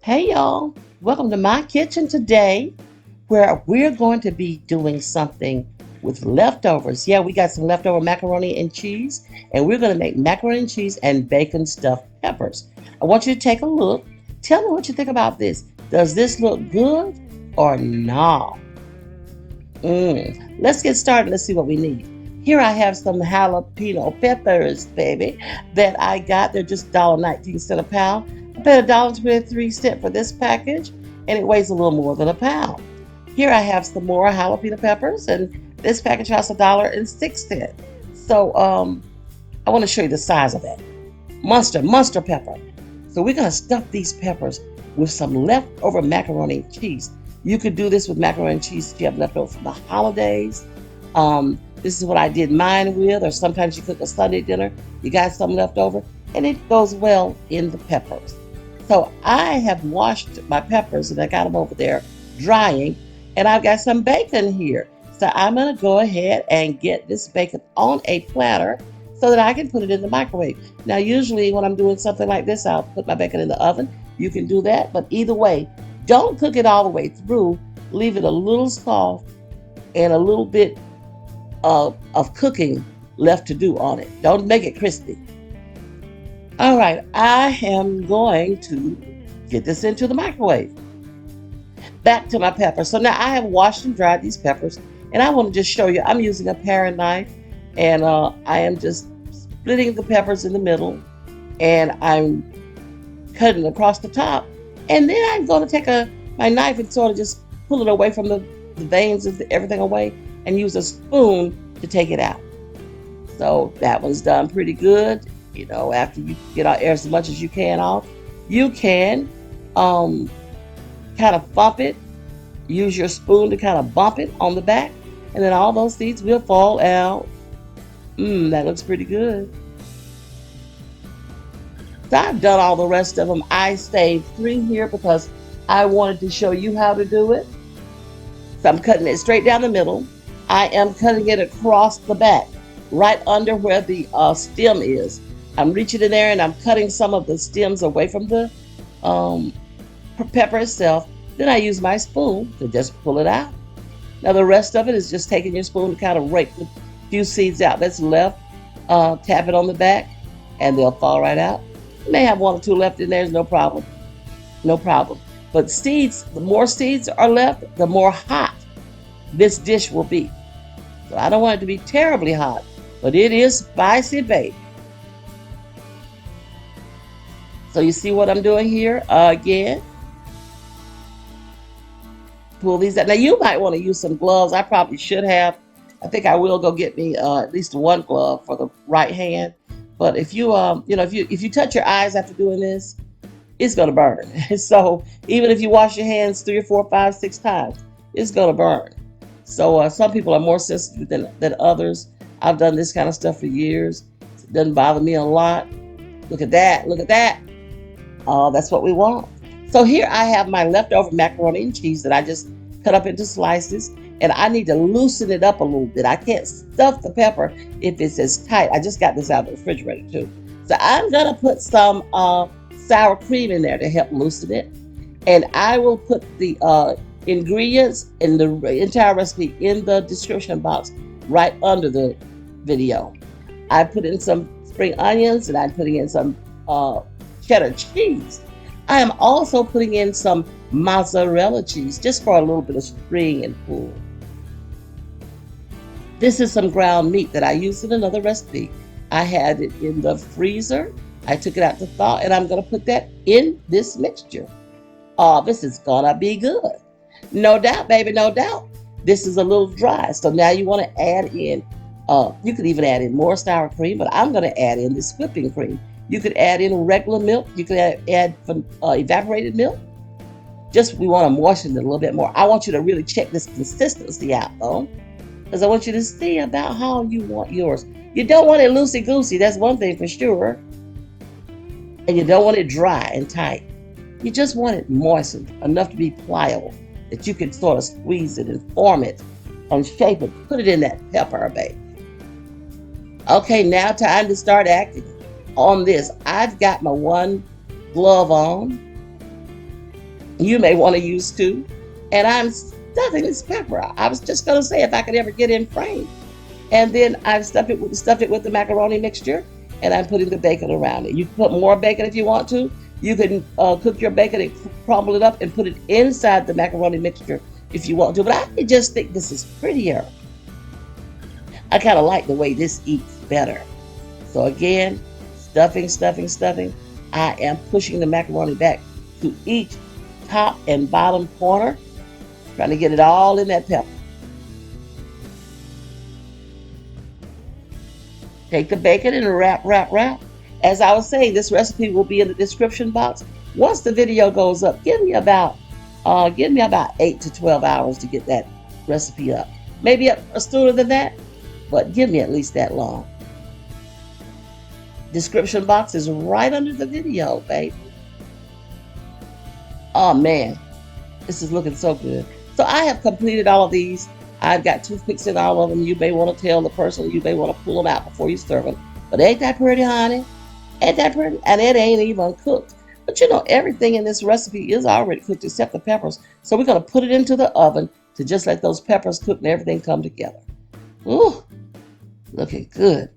Hey y'all, welcome to my kitchen today where we're going to be doing something with leftovers. Yeah, we got some leftover macaroni and cheese, and we're going to make macaroni and cheese and bacon stuffed peppers. I want you to take a look. Tell me what you think about this. Does this look good or no? Let's get started. Let's see what we need. Here I have some jalapeno peppers, baby, that I got. They're just $1.19 a pound. I paid $1.23 for this package, and it weighs a little more than a pound. Here I have some more jalapeno peppers, and this package costs $1.06. So I want to show you the size of that. Monster pepper. So we're gonna stuff these peppers with some leftover macaroni and cheese. You could do this with macaroni and cheese if you have leftover from the holidays. This is what I did mine with, or sometimes you cook a Sunday dinner, you got some left over, and it goes well in the peppers. So I have washed my peppers and I got them over there drying, and I've got some bacon here. So I'm gonna go ahead and get this bacon on a platter so that I can put it in the microwave. Now, usually when I'm doing something like this, I'll put my bacon in the oven. You can do that, but either way, don't cook it all the way through. Leave it a little soft and a little bit of cooking left to do on it. Don't make it crispy. All right, I am going to get this into the microwave. Back to my peppers. So now I have washed and dried these peppers, and I want to just show you. I'm using a paring knife, and I am just splitting the peppers in the middle, and I'm cutting across the top. And then I'm going to take my knife and sort of just pull it away from the veins and everything away, and use a spoon to take it out. So that one's done pretty good. You know, after you get out as much as you can off, you can kind of bump it. Use your spoon to kind of bump it on the back, and then all those seeds will fall out. That looks pretty good. So I've done all the rest of them. I saved 3 here because I wanted to show you how to do it. So I'm cutting it straight down the middle. I am cutting it across the back, right under where the stem is. I'm reaching in there and I'm cutting some of the stems away from the pepper itself. Then I use my spoon to just pull it out. Now the rest of it is just taking your spoon to kind of rake the few seeds out that's left. Tap it on the back and they'll fall right out. You may have 1 or 2 left in there, no problem. No problem. But seeds, the more seeds are left, the more hot this dish will be. So I don't want it to be terribly hot, but it is spicy, babe. So you see what I'm doing here? Again, pull these out. Now you might want to use some gloves. I probably should have. I think I will go get me at least 1 glove for the right hand. But if you if you touch your eyes after doing this, it's gonna burn. So even if you wash your hands 3 or 4, 5, 6 times, it's gonna burn. So some people are more sensitive than others. I've done this kind of stuff for years. It doesn't bother me a lot. Look at that. Look at that. Oh, that's what we want. So here I have my leftover macaroni and cheese that I just cut up into slices. And I need to loosen it up a little bit. I can't stuff the pepper if it's as tight. I just got this out of the refrigerator too. So I'm going to put some sour cream in there to help loosen it. And I will put the ingredients and the entire recipe in the description box right under the video. I put in some spring onions and I'm putting in some cheddar cheese. I am also putting in some mozzarella cheese just for a little bit of spring and pull. This is some ground meat that I used in another recipe. I had it in the freezer. I took it out to thaw and I'm going to put that in this mixture. Oh, this is going to be good. No doubt, baby, no doubt. This is a little dry. So now you want to add in, you could even add in more sour cream, but I'm going to add in this whipping cream. You could add in regular milk. You could add evaporated milk. Just we want to moisten it a little bit more. I want you to really check this consistency out, though, because I want you to see about how you want yours. You don't want it loosey-goosey. That's one thing for sure. And you don't want it dry and tight. You just want it moistened enough to be pliable, that you can sort of squeeze it and form it and shape it. Put it in that pepper, baby. Okay, now time to start acting on this. I've got my 1 glove on. you may want to use too. And I'm stuffing this pepper. I was just going to say if I could ever get in frame. And then I've stuffed it with the macaroni mixture, and I'm putting the bacon around it. You can put more bacon if you want to. You can cook your bacon and crumble it up and put it inside the macaroni mixture if you want to. But I just think this is prettier. I kind of like the way this eats better. So again, stuffing, stuffing, stuffing. I am pushing the macaroni back to each top and bottom corner, trying to get it all in that pepper. Take the bacon and wrap, wrap, wrap. As I was saying, this recipe will be in the description box. Once the video goes up, give me about 8 to 12 hours to get that recipe up. Maybe sooner than that, but give me at least that long. Description box is right under the video, baby. Oh man, this is looking so good. So I have completed all of these. I've got toothpicks in all of them. You may want to tell the person, you may want to pull them out before you serve them. But ain't that pretty, honey? Ain't that pretty? And it ain't even cooked. But you know, everything in this recipe is already cooked except the peppers. So we're going to put it into the oven to just let those peppers cook and everything come together. Ooh, looking good.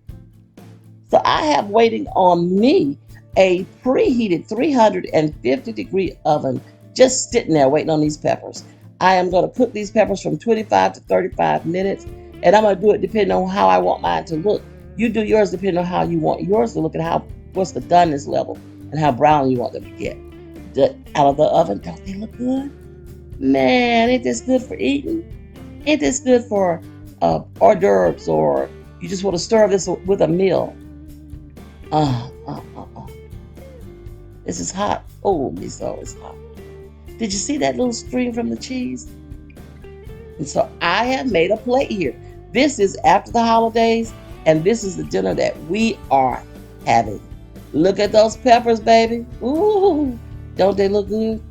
So I have waiting on me a preheated 350-degree oven just sitting there waiting on these peppers. I am going to cook these peppers from 25 to 35 minutes, and I'm going to do it depending on how I want mine to look. You do yours depending on how you want yours to look and what's the doneness level and how brown you want them to get. Out of the oven, don't they look good? Man, ain't this good for eating? Ain't this good for hors d'oeuvres, or you just want to serve this with a meal? This is hot. Oh, Meso is hot. Did you see that little stream from the cheese? And so I have made a plate here. This is after the holidays, and this is the dinner that we are having. Look at those peppers, baby. Ooh, don't they look good?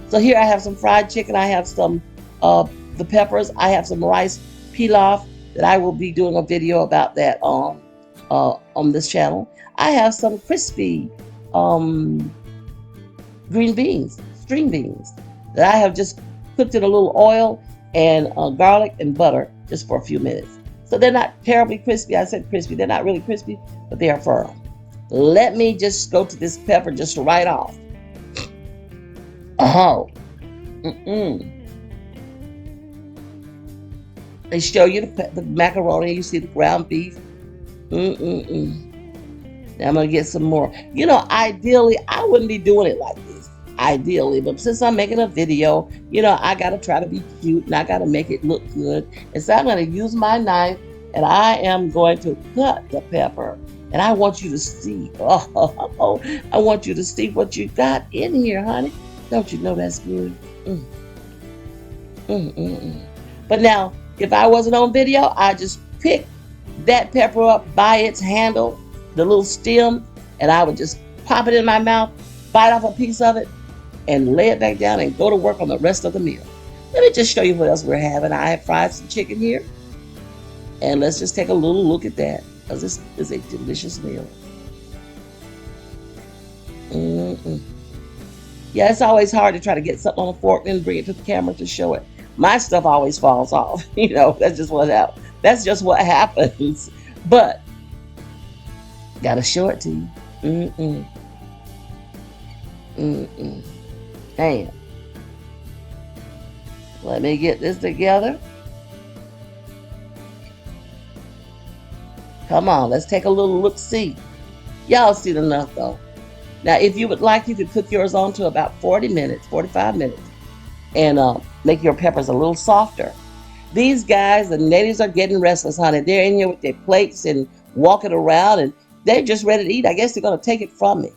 So here I have some fried chicken. I have some the peppers. I have some rice pilaf that I will be doing a video about that on this channel. I have some crispy green beans, string beans, that I have just cooked in a little oil and garlic and butter just for a few minutes. So they're not terribly crispy. I said crispy. They're not really crispy, but they are firm. Let me just go to this pepper just right off. Oh. They show you the macaroni. You see the ground beef. Now I'm going to get some more. You know, ideally, I wouldn't be doing it like this. Ideally, but since I'm making a video, you know, I got to try to be cute and I got to make it look good. And so I'm going to use my knife and I am going to cut the pepper. And I want you to see, I want you to see what you got in here, honey. Don't you know that's good? But now, if I wasn't on video, I just pick that pepper up by its handle, the little stem, and I would just pop it in my mouth, bite off a piece of it, and lay it back down and go to work on the rest of the meal. Let me just show you what else we're having. I have fried some chicken here, and let's just take a little look at that, because this is a delicious meal. Yeah, it's always hard to try to get something on a fork and bring it to the camera to show it. My stuff always falls off. You know, that's just what happens. That's just what happens. But gotta show it to you. Damn. Let me get this together. Come on, let's take a little look-see. Y'all seen enough though. Now, if you would like, you could cook yours on to about 40 minutes, 45 minutes, and make your peppers a little softer. These guys, the natives, are getting restless, honey. They're in here with their plates and walking around, and they're just ready to eat. I guess they're going to take it from me.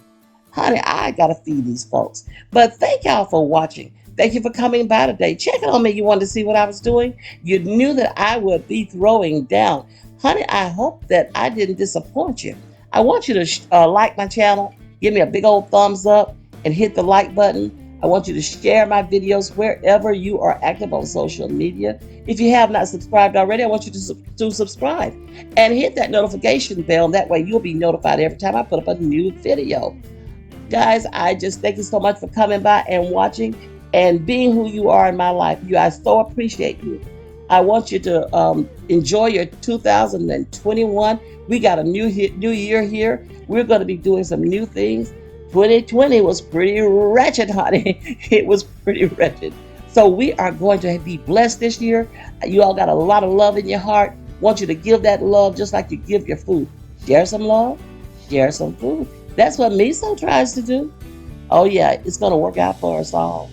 Honey, I got to feed these folks. But thank y'all for watching. Thank you for coming by today. Check on me. You wanted to see what I was doing? You knew that I would be throwing down. Honey, I hope that I didn't disappoint you. I want you to like my channel. Give me a big old thumbs up and hit the like button. I want you to share my videos wherever you are active on social media. If you have not subscribed already, I want you to subscribe and hit that notification bell. That way you'll be notified every time I put up a new video. Guys, I just thank you so much for coming by and watching and being who you are in my life. You, I so appreciate you. I want you to enjoy your 2021. We got a new year here. We're going to be doing some new things. 2020 was pretty wretched, honey. It was pretty wretched. So we are going to be blessed this year. You all got a lot of love in your heart. Want you to give that love just like you give your food. Share some love, share some food. That's what Meso tries to do. Oh yeah, it's going to work out for us all.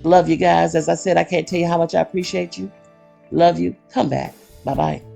Love you guys. As I said, I can't tell you how much I appreciate you. Love you. Come back. Bye bye.